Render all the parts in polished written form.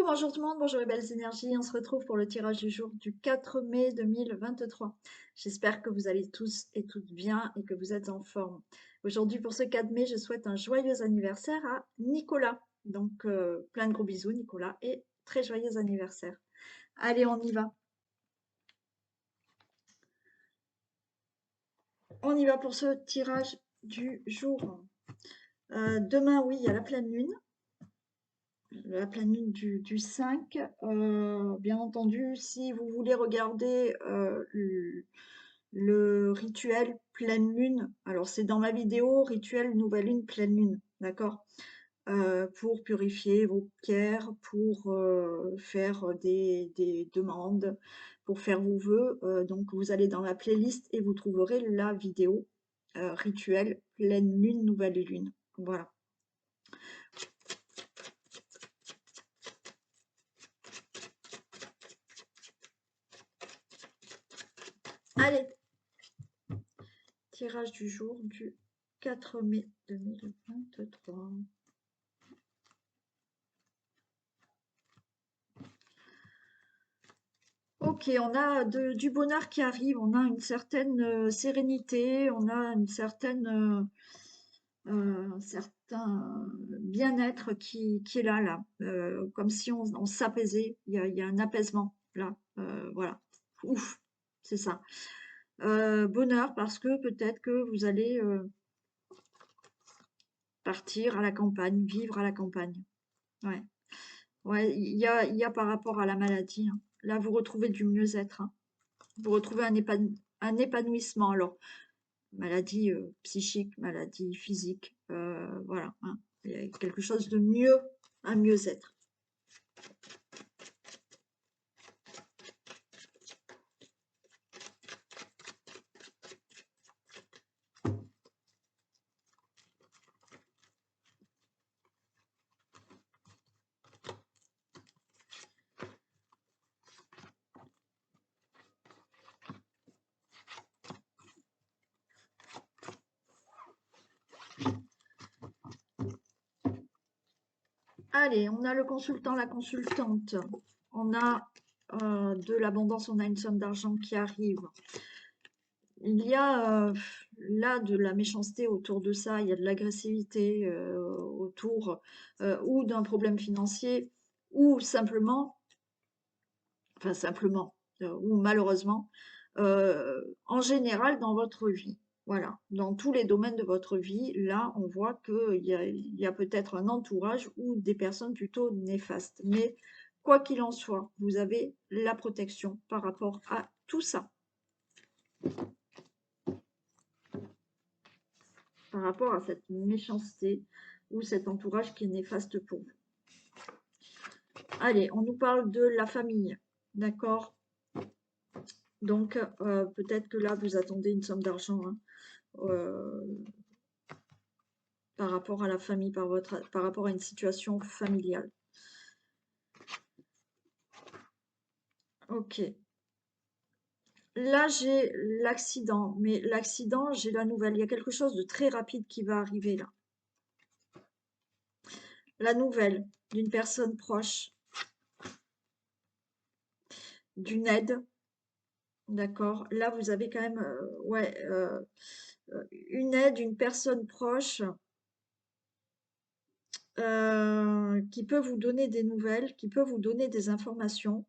Bonjour tout le monde, bonjour les belles énergies. On se retrouve pour le tirage du jour du 4 mai 2023. J'espère que vous allez tous et toutes bien et que vous êtes en forme. Aujourd'hui, pour ce 4 mai, je souhaite un joyeux anniversaire à Nicolas. Donc, plein de gros bisous, Nicolas, et très joyeux anniversaire. Allez, on y va. On y va pour ce tirage du jour. Demain, oui, il y a la pleine lune du 5. Bien entendu, si vous voulez regarder le rituel pleine lune, alors c'est dans ma vidéo rituel nouvelle lune pleine lune, d'accord, pour purifier vos pierres, pour faire des demandes, pour faire vos vœux. Donc vous allez dans la playlist et vous trouverez la vidéo rituel pleine lune nouvelle lune. Voilà. Allez, tirage du jour du 4 mai 2023. Ok, on a du bonheur qui arrive, on a une certaine sérénité, on a une certaine, un certain bien-être qui est là, comme si on s'apaisait, il y a un apaisement là, voilà. Ouf, c'est ça. Bonheur parce que peut-être que vous allez partir à la campagne, vivre à la campagne. Ouais. Ouais, il y a par rapport à la maladie, hein. Là, vous retrouvez du mieux-être, hein. Vous retrouvez un épanouissement. Alors, maladie psychique, maladie physique, voilà, hein. Il y a quelque chose de mieux, un mieux-être. Allez, on a le consultant, la consultante. On a de l'abondance, on a une somme d'argent qui arrive. Il y a là de la méchanceté autour de ça, il y a de l'agressivité autour ou d'un problème financier ou simplement, enfin simplement, ou malheureusement, en général dans votre vie. Voilà, dans tous les domaines de votre vie, là, on voit qu'il y a peut-être un entourage ou des personnes plutôt néfastes. Mais quoi qu'il en soit, vous avez la protection par rapport à tout ça. Par rapport à cette méchanceté ou cet entourage qui est néfaste pour vous. Allez, on nous parle de la famille, d'accord? Donc, peut-être que là, vous attendez une somme d'argent hein, par rapport à la famille, par rapport à une situation familiale. Ok. Là, j'ai l'accident, mais l'accident, j'ai la nouvelle. Il y a quelque chose de très rapide qui va arriver là. La nouvelle d'une personne proche, d'une aide, d'accord? Là, vous avez quand même, ouais, une aide, une personne proche qui peut vous donner des nouvelles, qui peut vous donner des informations.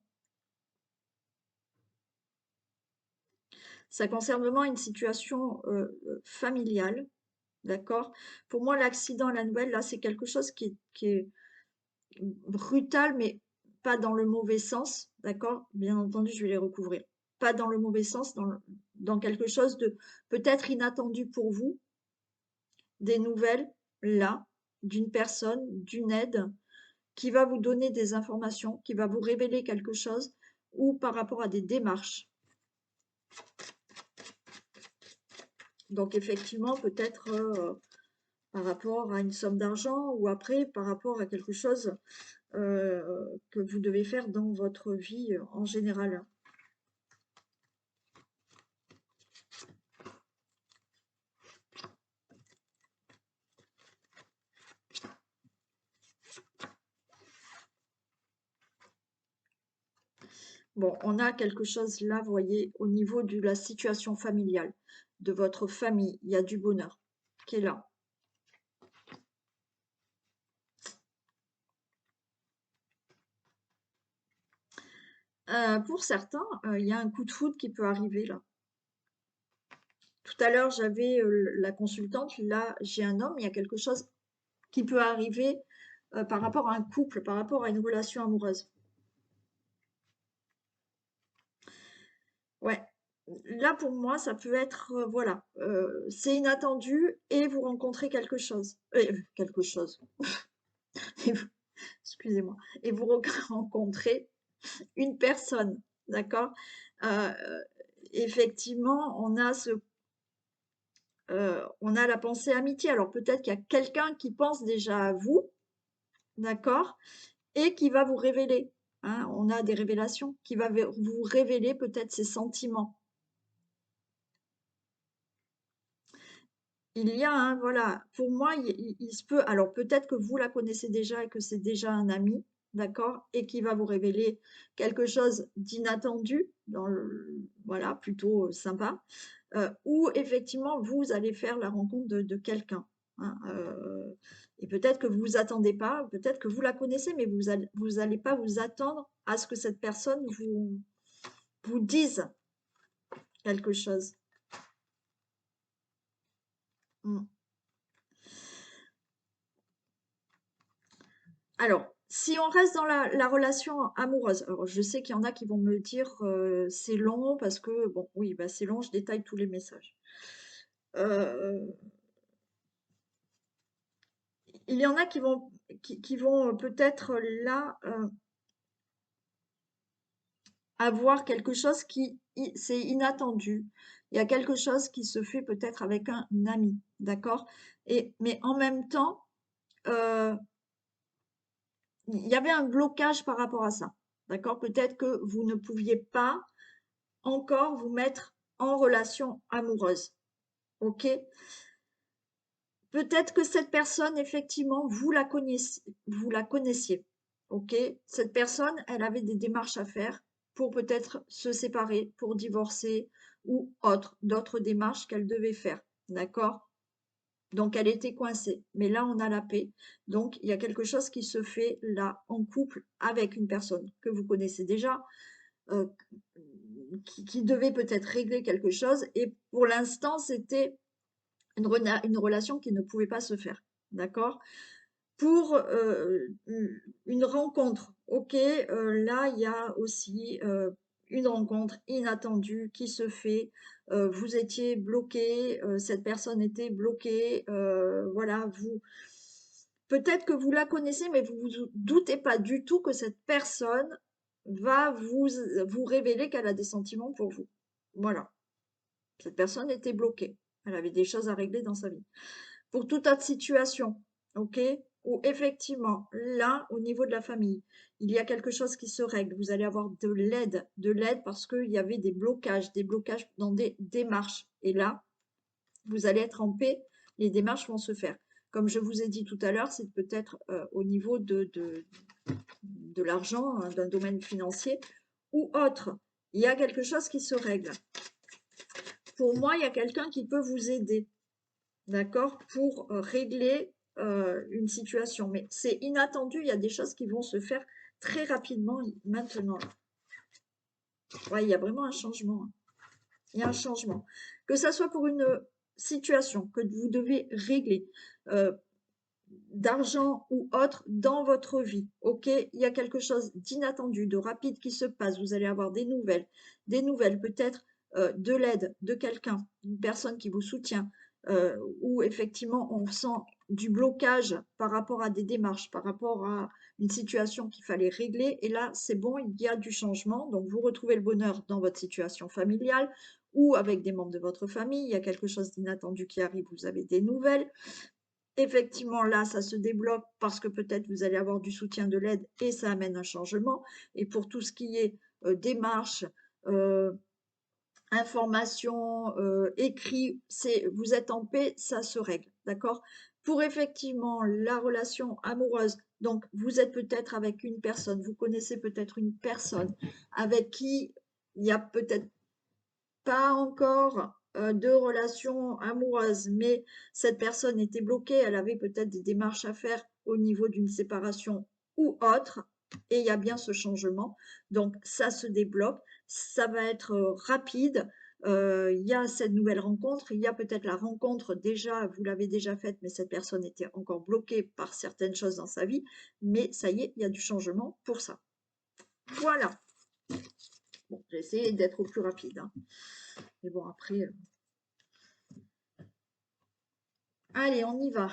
Ça concerne vraiment une situation familiale, d'accord? Pour moi, l'accident, la nouvelle, là, c'est quelque chose qui est brutal, mais pas dans le mauvais sens, d'accord? Bien entendu, je vais les recouvrir. Pas dans le mauvais sens, dans quelque chose de peut-être inattendu pour vous, des nouvelles, là, d'une personne, d'une aide, qui va vous donner des informations, qui va vous révéler quelque chose, ou par rapport à des démarches. Donc effectivement, peut-être par rapport à une somme d'argent, ou après par rapport à quelque chose que vous devez faire dans votre vie en général. Bon, on a quelque chose là, vous voyez, au niveau de la situation familiale, de votre famille, il y a du bonheur qui est là. Pour certains, il y a un coup de foudre qui peut arriver là. Tout à l'heure, j'avais la consultante, là, j'ai un homme, il y a quelque chose qui peut arriver par rapport à un couple, par rapport à une relation amoureuse. Ouais. Là, pour moi, ça peut être, voilà, c'est inattendu et vous rencontrez quelque chose. Quelque chose. Et vous- Excusez-moi. Et vous rencontrez une personne, d'accord? Euh, Effectivement, on a la pensée amitié. Alors peut-être qu'il y a quelqu'un qui pense déjà à vous, d'accord? Et qui va vous révéler, hein, on a des révélations, qui va vous révéler peut-être ses sentiments. Il y a un, voilà, pour moi, il se peut, alors peut-être que vous la connaissez déjà et que c'est déjà un ami, d'accord, et qui va vous révéler quelque chose d'inattendu, voilà, plutôt sympa, ou effectivement, vous allez faire la rencontre de quelqu'un, hein, et peut-être que vous vous attendez pas, peut-être que vous la connaissez, mais vous allez pas vous attendre à ce que cette personne vous dise quelque chose. Mm. Alors, si on reste dans la relation amoureuse, alors je sais qu'il y en a qui vont me dire c'est long parce que, bon, oui, bah, c'est long, je détaille tous les messages. Euh, il y en a qui vont peut-être là avoir quelque chose c'est inattendu. Il y a quelque chose qui se fait peut-être avec un ami, d'accord? Mais en même temps, euh, il y avait un blocage par rapport à ça, d'accord? Peut-être que vous ne pouviez pas encore vous mettre en relation amoureuse. Ok? Peut-être que cette personne, effectivement, vous la connaissiez. Ok? Cette personne, elle avait des démarches à faire pour peut-être se séparer, pour divorcer ou d'autres démarches qu'elle devait faire. D'accord? Donc elle était coincée. Mais là, on a la paix. Donc il y a quelque chose qui se fait là en couple avec une personne que vous connaissez déjà, euh, qui devait peut-être régler quelque chose. Et pour l'instant, c'était une relation qui ne pouvait pas se faire. D'accord? Pour une rencontre, ok, là, il y a aussi une rencontre inattendue qui se fait. Vous étiez bloqué, cette personne était bloquée, voilà, peut-être que vous la connaissez, mais vous vous doutez pas du tout que cette personne va vous révéler qu'elle a des sentiments pour vous. Voilà. Cette personne était bloquée. Elle avait des choses à régler dans sa vie. Pour toute autre situation, ok, où effectivement, là, au niveau de la famille, il y a quelque chose qui se règle. Vous allez avoir de l'aide parce qu'il y avait des blocages dans des démarches. Et là, vous allez être en paix, les démarches vont se faire. Comme je vous ai dit tout à l'heure, c'est peut-être au niveau de l'argent, hein, d'un domaine financier ou autre. Il y a quelque chose qui se règle. Pour moi, il y a quelqu'un qui peut vous aider, d'accord, pour régler une situation. Mais c'est inattendu, il y a des choses qui vont se faire très rapidement maintenant. Ouais, il y a vraiment un changement, hein. Il y a un changement. Que ça soit pour une situation que vous devez régler, euh, d'argent ou autre dans votre vie, ok? Il y a quelque chose d'inattendu, de rapide qui se passe. Vous allez avoir des nouvelles peut-être de l'aide de quelqu'un, une personne qui vous soutient, où effectivement on sent du blocage par rapport à des démarches, par rapport à une situation qu'il fallait régler. Et là, c'est bon, il y a du changement. Donc, vous retrouvez le bonheur dans votre situation familiale ou avec des membres de votre famille. Il y a quelque chose d'inattendu qui arrive, vous avez des nouvelles. Effectivement, là, ça se débloque parce que peut-être vous allez avoir du soutien, de l'aide et ça amène un changement. Et pour tout ce qui est démarche, euh, information, écrit, vous êtes en paix, ça se règle, d'accord? Pour effectivement la relation amoureuse Donc, vous êtes peut-être avec une personne, vous connaissez peut-être une personne avec qui il n'y a peut-être pas encore de relation amoureuse, mais cette personne était bloquée, elle avait peut-être des démarches à faire au niveau d'une séparation ou autre, et il y a bien ce changement. Donc ça se débloque, ça va être rapide. Il y a cette nouvelle rencontre, il y a peut-être la rencontre déjà, vous l'avez déjà faite, mais cette personne était encore bloquée par certaines choses dans sa vie, mais ça y est, il y a du changement pour ça. Voilà. Bon, j'ai essayé d'être au plus rapide, hein. Mais bon, après, allez, on y va.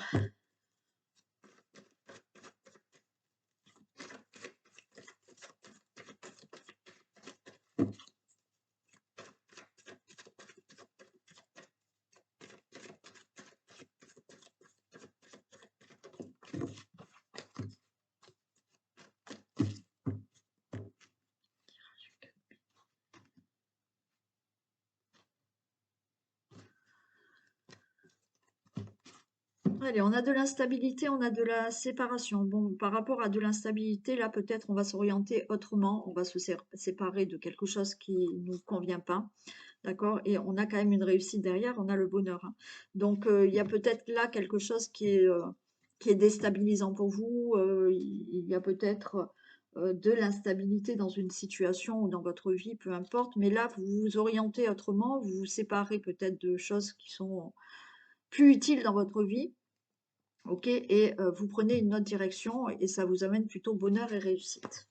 Allez, on a de l'instabilité, on a de la séparation. Bon, par rapport à de l'instabilité, là, peut-être on va s'orienter autrement. On va se séparer de quelque chose qui ne nous convient pas. D'accord? Et on a quand même une réussite derrière, on a le bonheur, hein. Donc, il y a peut-être là quelque chose qui est déstabilisant pour vous. Il y a peut-être de l'instabilité dans une situation ou dans votre vie, peu importe. Mais là, vous vous orientez autrement, vous vous séparez peut-être de choses qui sont plus utiles dans votre vie. Ok, et vous prenez une autre direction et ça vous amène plutôt bonheur et réussite.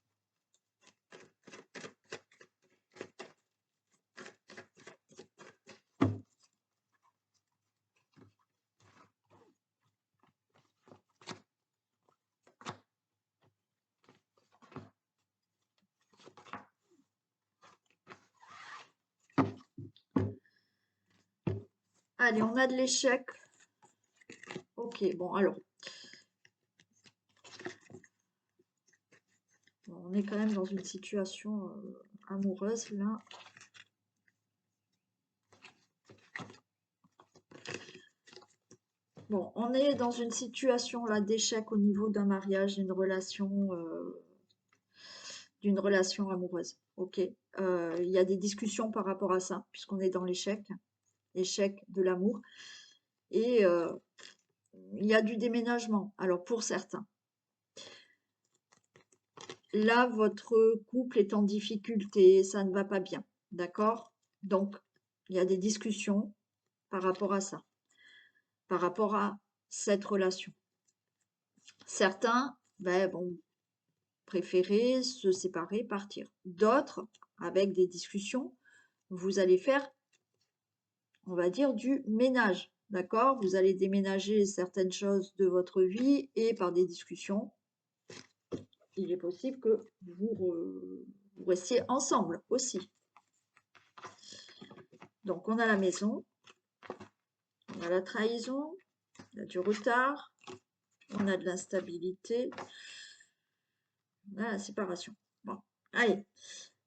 Allez, on a de l'échec. Ok, bon, alors, bon, on est quand même dans une situation amoureuse là. Bon, on est dans une situation là d'échec au niveau d'un mariage, d'une relation amoureuse. Ok, il y a des discussions par rapport à ça, puisqu'on est dans l'échec, l'échec de l'amour. Et il y a du déménagement. Alors pour certains, là, votre couple est en difficulté, ça ne va pas bien, d'accord? Donc, il y a des discussions par rapport à ça, par rapport à cette relation. Certains, ben, vont préférer se séparer, partir. D'autres, avec des discussions, vous allez faire, on va dire, du ménage, d'accord? Vous allez déménager certaines choses de votre vie et par des discussions, il est possible que vous restiez ensemble aussi. Donc, on a la maison, on a la trahison, on a du retard, on a de l'instabilité, on a la séparation. Bon, allez.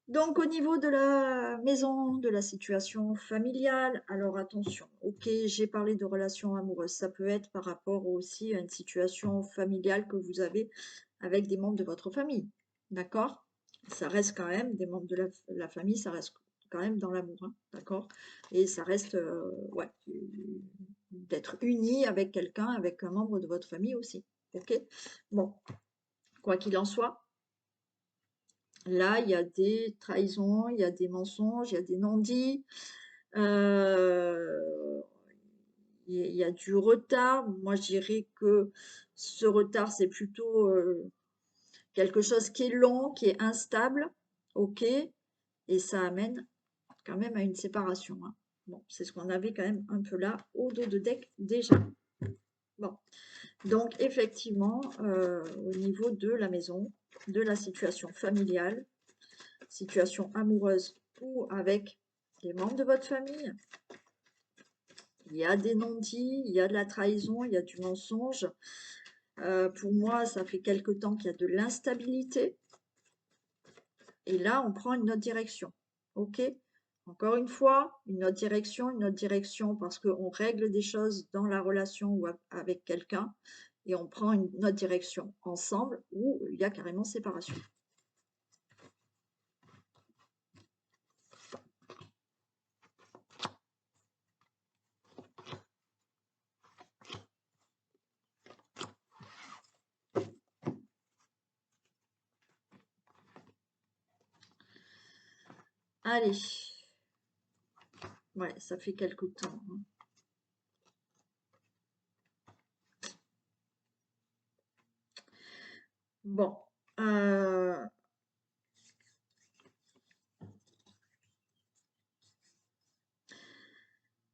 Donc, au niveau de la maison, de la situation familiale, alors attention, ok, j'ai parlé de relations amoureuses, ça peut être par rapport aussi à une situation familiale que vous avez avec des membres de votre famille, d'accord? Ça reste quand même des membres de la famille, ça reste quand même dans l'amour, hein, d'accord? Et ça reste, ouais, d'être uni avec quelqu'un, avec un membre de votre famille aussi, ok? Bon, quoi qu'il en soit, là, il y a des trahisons, il y a des mensonges, il y a des non-dits, euh, il y a du retard. Moi, je dirais que ce retard, c'est plutôt quelque chose qui est long, qui est instable, ok? Et ça amène quand même à une séparation, hein. Bon, c'est ce qu'on avait quand même un peu là au dos de deck déjà. Bon, donc effectivement, au niveau de la maison, de la situation familiale, situation amoureuse ou avec les membres de votre famille, il y a des non-dits, il y a de la trahison, il y a du mensonge. Pour moi, ça fait quelque temps qu'il y a de l'instabilité. Et là, on prend une autre direction. OK? Encore une fois, une autre direction parce qu'on règle des choses dans la relation ou avec quelqu'un. et on prend une autre direction ensemble ou il y a carrément séparation. Allez, ouais, ça fait quelque temps, hein. Bon,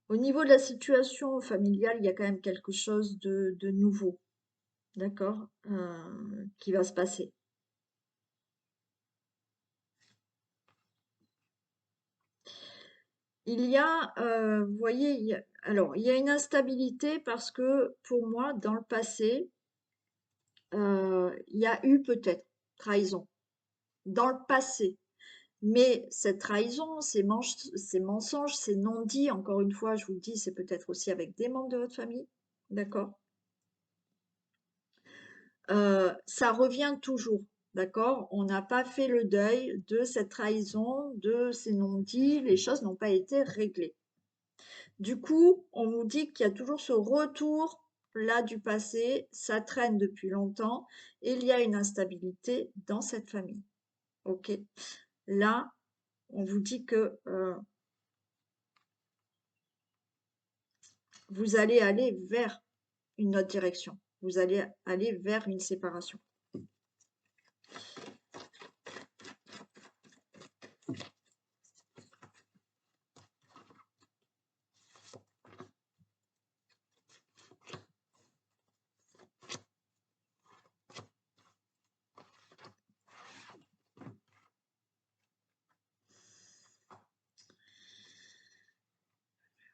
au niveau de la situation familiale, il y a quand même quelque chose de nouveau, d'accord, qui va se passer. Il y a, vous voyez, alors, il y a une instabilité parce que pour moi, dans le passé, il y a eu peut-être trahison, dans le passé. Mais cette trahison, ces mensonges, ces non-dits, encore une fois, je vous le dis, c'est peut-être aussi avec des membres de votre famille, d'accord? Ça revient toujours, d'accord? On n'a pas fait le deuil de cette trahison, de ces non-dits, les choses n'ont pas été réglées. Du coup, on nous dit qu'il y a toujours ce retour là du passé, ça traîne depuis longtemps, et il y a une instabilité dans cette famille. Ok? Là, on vous dit que vous allez aller vers une autre direction. Vous allez aller vers une séparation.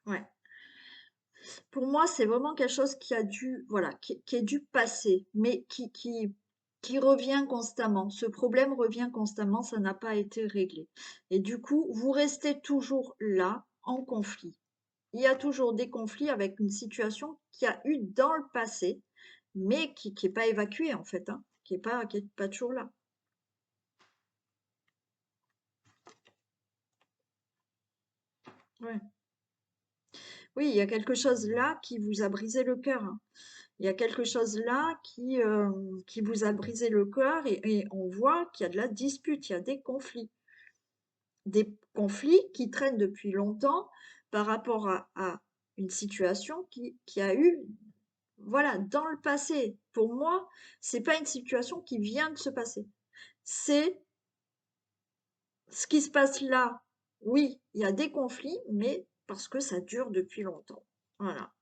Ouais. Pour moi, c'est vraiment quelque chose qui a dû, voilà, qui est dû passer, mais qui revient constamment. Ce problème revient constamment, ça n'a pas été réglé. Et du coup, vous restez toujours là, en conflit. Il y a toujours des conflits avec une situation qui a eu dans le passé, mais qui n'est pas évacuée en fait, hein, qui est pas toujours là. Ouais. Oui, il y a quelque chose là qui vous a brisé le cœur, hein. Il y a quelque chose là qui vous a brisé le cœur et on voit qu'il y a de la dispute, il y a des conflits. Des conflits qui traînent depuis longtemps par rapport à une situation qui a eu, voilà, dans le passé. Pour moi, c'est pas une situation qui vient de se passer. C'est ce qui se passe là. Oui, il y a des conflits, mais parce que ça dure depuis longtemps. Voilà.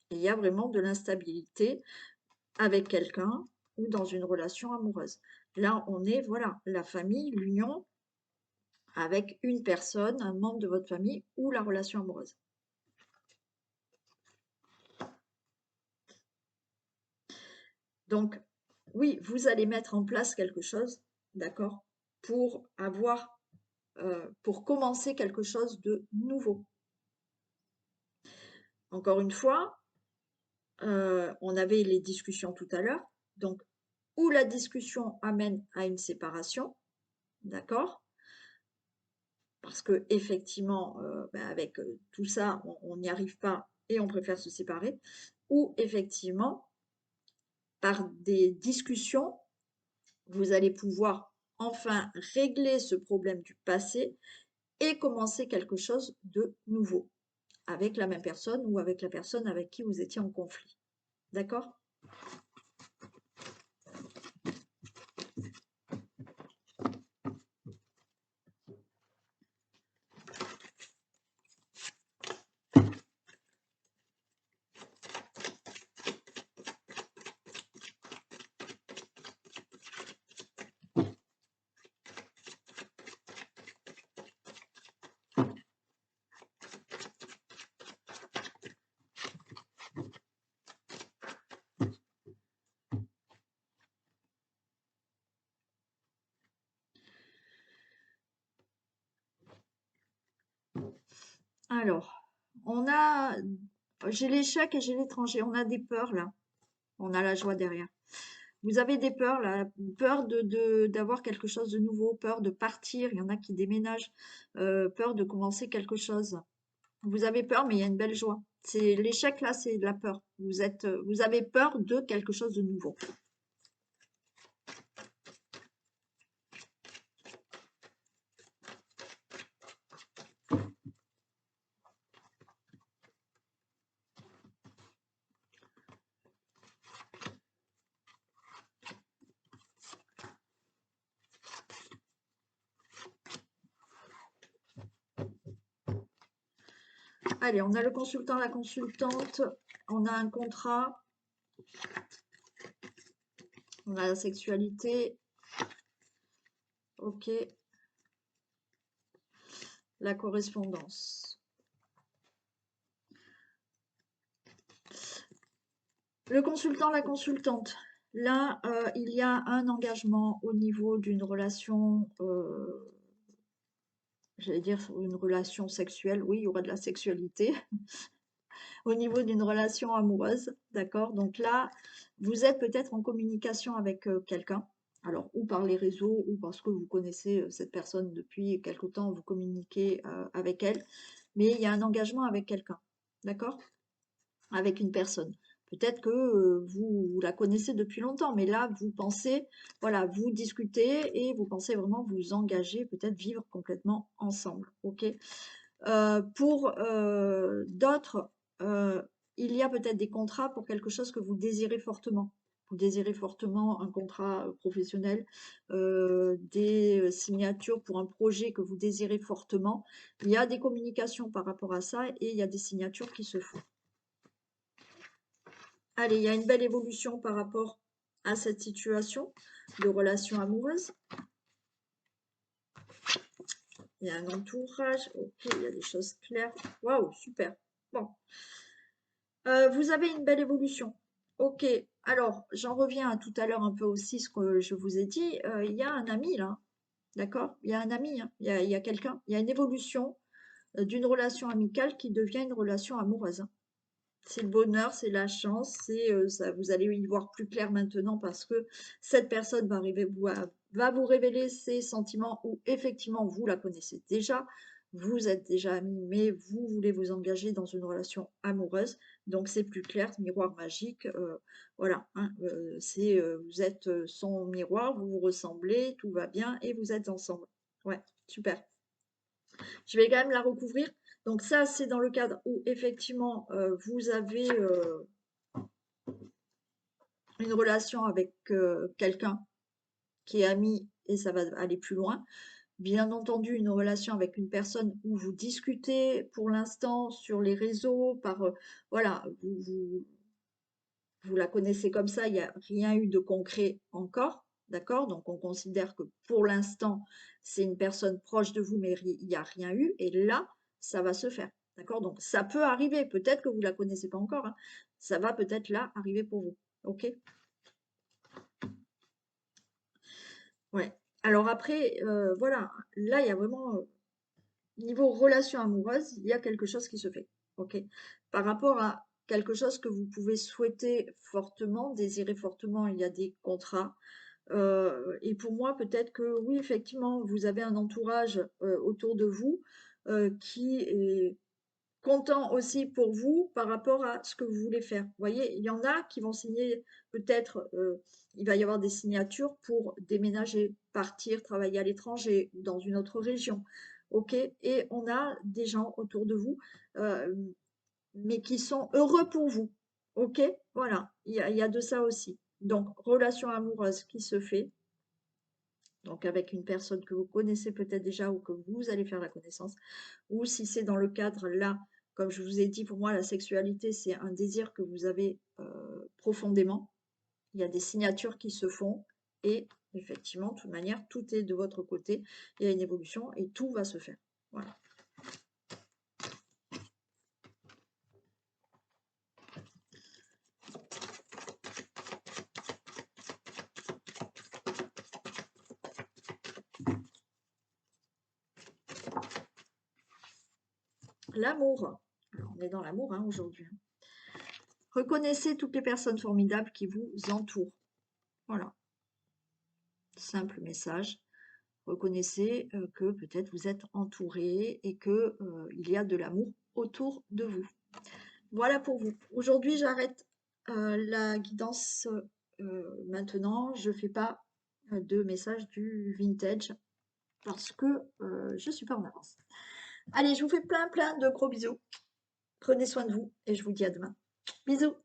Et il y a vraiment de l'instabilité avec quelqu'un ou dans une relation amoureuse. Là, on est, voilà, la famille, l'union avec une personne, un membre de votre famille ou la relation amoureuse. Donc, oui, vous allez mettre en place quelque chose, d'accord, pour avoir, pour commencer quelque chose de nouveau. Encore une fois, on avait les discussions tout à l'heure, donc, où la discussion amène à une séparation, d'accord? Parce que effectivement, avec tout ça, on n'y arrive pas et on préfère se séparer, ou effectivement, par des discussions, vous allez pouvoir enfin régler ce problème du passé et commencer quelque chose de nouveau avec la même personne ou avec la personne avec qui vous étiez en conflit. D'accord? Alors, j'ai l'échec et j'ai l'étranger. On a des peurs là. On a la joie derrière. Vous avez des peurs, là, peur d'avoir quelque chose de nouveau, peur de partir, il y en a qui déménagent, peur de commencer quelque chose. Vous avez peur, mais il y a une belle joie. C'est l'échec, là, c'est de la peur. Vous avez peur de quelque chose de nouveau. Allez, on a le consultant, la consultante, on a un contrat, on a la sexualité, ok, la correspondance. Le consultant, la consultante. Là, il y a un engagement au niveau d'une relation, j'allais dire une relation sexuelle, oui, il y aura de la sexualité, au niveau d'une relation amoureuse, d'accord? Donc là, vous êtes peut-être en communication avec quelqu'un, alors ou par les réseaux, ou parce que vous connaissez cette personne depuis quelque temps, vous communiquez avec elle, mais il y a un engagement avec quelqu'un, d'accord? Avec une personne. Peut-être que vous la connaissez depuis longtemps, mais là, vous pensez, voilà, vous discutez et vous pensez vraiment vous engager, peut-être vivre complètement ensemble, ok? Pour d'autres, il y a peut-être des contrats pour quelque chose que vous désirez fortement. Vous désirez fortement un contrat professionnel, des signatures pour un projet que vous désirez fortement. Il y a des communications par rapport à ça et il y a des signatures qui se font. Allez, il y a une belle évolution par rapport à cette situation de relation amoureuse. Il y a un entourage, ok, il y a des choses claires. Waouh, super. Bon. Vous avez une belle évolution. Ok, alors j'en reviens à tout à l'heure un peu aussi ce que je vous ai dit. Il y a un ami là, d'accord? Il y a un ami, hein. Il y a quelqu'un, il y a une évolution d'une relation amicale qui devient une relation amoureuse, hein. C'est le bonheur, c'est la chance, c'est ça. Vous allez y voir plus clair maintenant parce que cette personne va vous révéler ses sentiments ou effectivement vous la connaissez déjà, vous êtes déjà amis, mais vous voulez vous engager dans une relation amoureuse. Donc c'est plus clair, miroir magique, voilà, hein, vous êtes son miroir, vous vous ressemblez, tout va bien et vous êtes ensemble. Ouais, super. Je vais quand même la recouvrir. Donc ça, c'est dans le cadre où effectivement vous avez une relation avec quelqu'un qui est ami et ça va aller plus loin. Bien entendu, une relation avec une personne où vous discutez pour l'instant sur les réseaux, voilà, vous la connaissez comme ça, il n'y a rien eu de concret encore, d'accord? Donc on considère que pour l'instant, c'est une personne proche de vous, mais il n'y a rien eu, et là, ça va se faire, d'accord? Donc ça peut arriver, peut-être que vous ne la connaissez pas encore, hein. Ça va peut-être là arriver pour vous, ok? Ouais. Alors après, voilà, là, il y a vraiment, niveau relation amoureuse, il y a quelque chose qui se fait, ok? Par rapport à quelque chose que vous pouvez souhaiter fortement, désirer fortement, il y a des contrats. Et pour moi, peut-être que oui, effectivement, vous avez un entourage autour de vous qui est content aussi pour vous par rapport à ce que vous voulez faire. Vous voyez, il y en a qui vont signer peut-être, il va y avoir des signatures pour déménager, partir, travailler à l'étranger ou dans une autre région. OK? Et on a des gens autour de vous, euh, mais qui sont heureux pour vous. OK? Voilà, il y a de ça aussi. Donc, relation amoureuse qui se fait, donc avec une personne que vous connaissez peut-être déjà ou que vous allez faire la connaissance, ou si c'est dans le cadre là, comme je vous ai dit, pour moi, la sexualité, c'est un désir que vous avez profondément. Il y a des signatures qui se font et effectivement, de toute manière, tout est de votre côté. Il y a une évolution et tout va se faire. Voilà. L'amour. Alors, on est dans l'amour hein, aujourd'hui. Reconnaissez toutes les personnes formidables qui vous entourent. Voilà. Simple message. Reconnaissez que peut-être vous êtes entouré et que il y a de l'amour autour de vous. Voilà pour vous. Aujourd'hui, j'arrête la guidance maintenant. Je ne fais pas de message du vintage parce que je suis pas en avance. Allez, je vous fais plein de gros bisous. Prenez soin de vous et je vous dis à demain. Bisous.